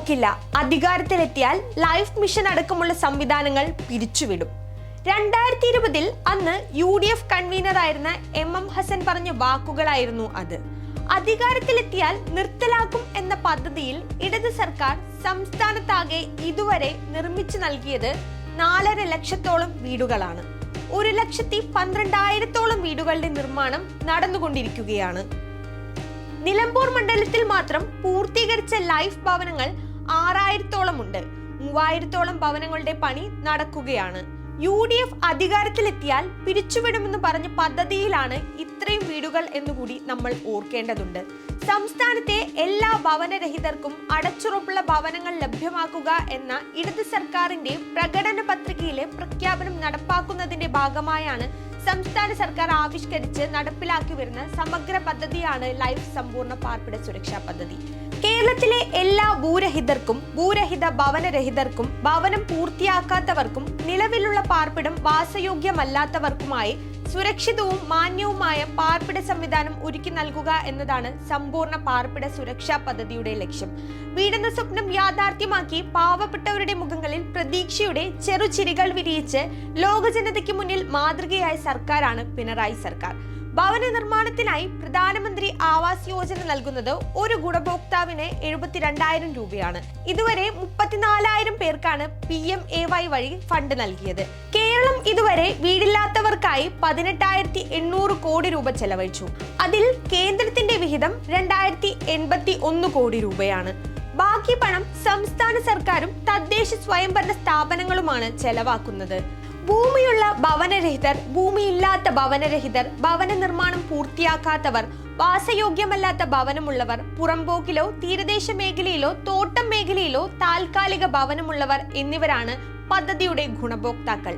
നോക്കില്ല. അധികാരത്തിലെത്തിയാൽ life mission അടക്കമുള്ള സംവിധാനങ്ങൾ പിരിച്ചുവിടും. 2020 അന്ന് UDF കൺവീനറായിരുന്ന MM ഹസൻ പറഞ്ഞ വാക്കുകളായിരുന്നു അത്. അധികാരത്തിലെത്തിയാൽ നിർത്തലാക്കും എന്ന പദ്ധതിയിൽ ഇടത് സർക്കാർ സംസ്ഥാനത്താകെ ഇതുവരെ നിർമ്മിച്ചു നൽകിയത് 4.5 ലക്ഷത്തോളം വീടുകളാണ്. 1,12,000 വീടുകളുടെ നിർമ്മാണം നടന്നുകൊണ്ടിരിക്കുകയാണ്. നിലമ്പൂർ മണ്ഡലത്തിൽ മാത്രം പൂർത്തീകരിച്ച ലൈഫ് ഭവനങ്ങൾ 6,000 ഉണ്ട്. 3,000 ഭവനങ്ങളുടെ പണി നടക്കുകയാണ്. UDF അധികാരത്തിലെത്തിയാൽ പിരിച്ചുവിടുമെന്ന് പറഞ്ഞ പദ്ധതിയിലാണ് ഇത്രയും വീടുകൾ എന്നുകൂടി നമ്മൾ ഓർക്കേണ്ടതുണ്ട്. സംസ്ഥാനത്തെ എല്ലാ ഭവനരഹിതർക്കും അടച്ചുറപ്പുള്ള ഭവനങ്ങൾ ലഭ്യമാക്കുക എന്ന ഇടത് സർക്കാരിന്റെ പ്രകടന പത്രികയിലെ പ്രഖ്യാപനം നടപ്പാക്കുന്നതിന്റെ ഭാഗമായാണ് സംസ്ഥാന സർക്കാർ ആവിഷ്കരിച്ച് നടപ്പിലാക്കി വരുന്ന സമഗ്ര പദ്ധതിയാണ് ലൈഫ് സമ്പൂർണ്ണ പാർപ്പിട സുരക്ഷാ പദ്ധതി. കേരളത്തിലെ എല്ലാ ഭൂരഹിതർക്കും ഭൂരഹിത ഭവനരഹിതർക്കും ഭവനം പൂർത്തിയാക്കാത്തവർക്കും നിലവിലുള്ള പാർപ്പിടം വാസയോഗ്യമല്ലാത്തവർക്കുമായി സുരക്ഷിതവും മാന്യവുമായ പാർപ്പിട സംവിധാനം ഒരുക്കി നൽകുക എന്നതാണ് സമ്പൂർണ്ണ പാർപ്പിട സുരക്ഷാ പദ്ധതിയുടെ ലക്ഷ്യം. വീടെന്ന സ്വപ്നം യാഥാർത്ഥ്യമാക്കി പാവപ്പെട്ടവരുടെ മുഖങ്ങളിൽ പ്രതീക്ഷയുടെ ചെറുചിരികൾ വിരിയിച്ച് ലോകജനതയ്ക്ക് മുന്നിൽ മാതൃകയായ സർക്കാരാണ് പിണറായി സർക്കാർ. ഭവന നിർമ്മാണത്തിനായി പ്രധാനമന്ത്രി ആവാസ് യോജന നൽകുന്നത് ഒരു ഗുണഭോക്താവിന് 72,000 രൂപയാണ്. ഇതുവരെ 34,000 പേർക്കാണ് PMAY വഴി ഫണ്ട് നൽകിയത്. കേരളം ഇതുവരെ വീടില്ലാത്തവർക്കായി 18,800 കോടി രൂപ ചെലവഴിച്ചു. അതിൽ കേന്ദ്രത്തിന്റെ വിഹിതം 2,081 കോടി രൂപയാണ്. ബാക്കി പണം സംസ്ഥാന സർക്കാരും തദ്ദേശ സ്വയംഭരണ സ്ഥാപനങ്ങളുമാണ് ചെലവാക്കുന്നത്. ഭൂമിയുള്ള ഭവനരഹിതർ, ഭൂമിയില്ലാത്ത ഭവനരഹിതർ, ഭവന നിർമ്മാണം പൂർത്തിയാക്കാത്തവർ, വാസയോഗ്യമല്ലാത്ത ഭവനമുള്ളവർ, പുറംപോക്കിലോ തീരദേശ മേഖലയിലോ തോട്ടം മേഖലയിലോ താൽക്കാലിക ഭവനമുള്ളവർ എന്നിവരാണ് പദ്ധതിയുടെ ഗുണഭോക്താക്കൾ.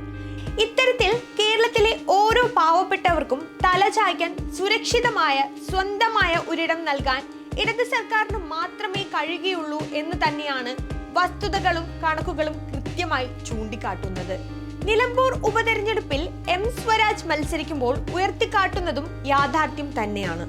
ഇത്തരത്തിൽ കേരളത്തിലെ ഓരോ പാവപ്പെട്ടവർക്കും തലചായ്ക്കാൻ സുരക്ഷിതമായ സ്വന്തമായ ഒരിടം നൽകാൻ ഇടത് സർക്കാരിന് മാത്രമേ കഴിയുകയുള്ളൂ എന്ന് തന്നെയാണ് വസ്തുതകളും കണക്കുകളും കൃത്യമായി ചൂണ്ടിക്കാട്ടുന്നത്. നിലമ്പൂർ ഉപതെരഞ്ഞെടുപ്പിൽ M സ്വരാജ് മത്സരിക്കുമ്പോൾ ഉയർത്തിക്കാട്ടുന്നതും യാഥാർത്ഥ്യം തന്നെയാണ്.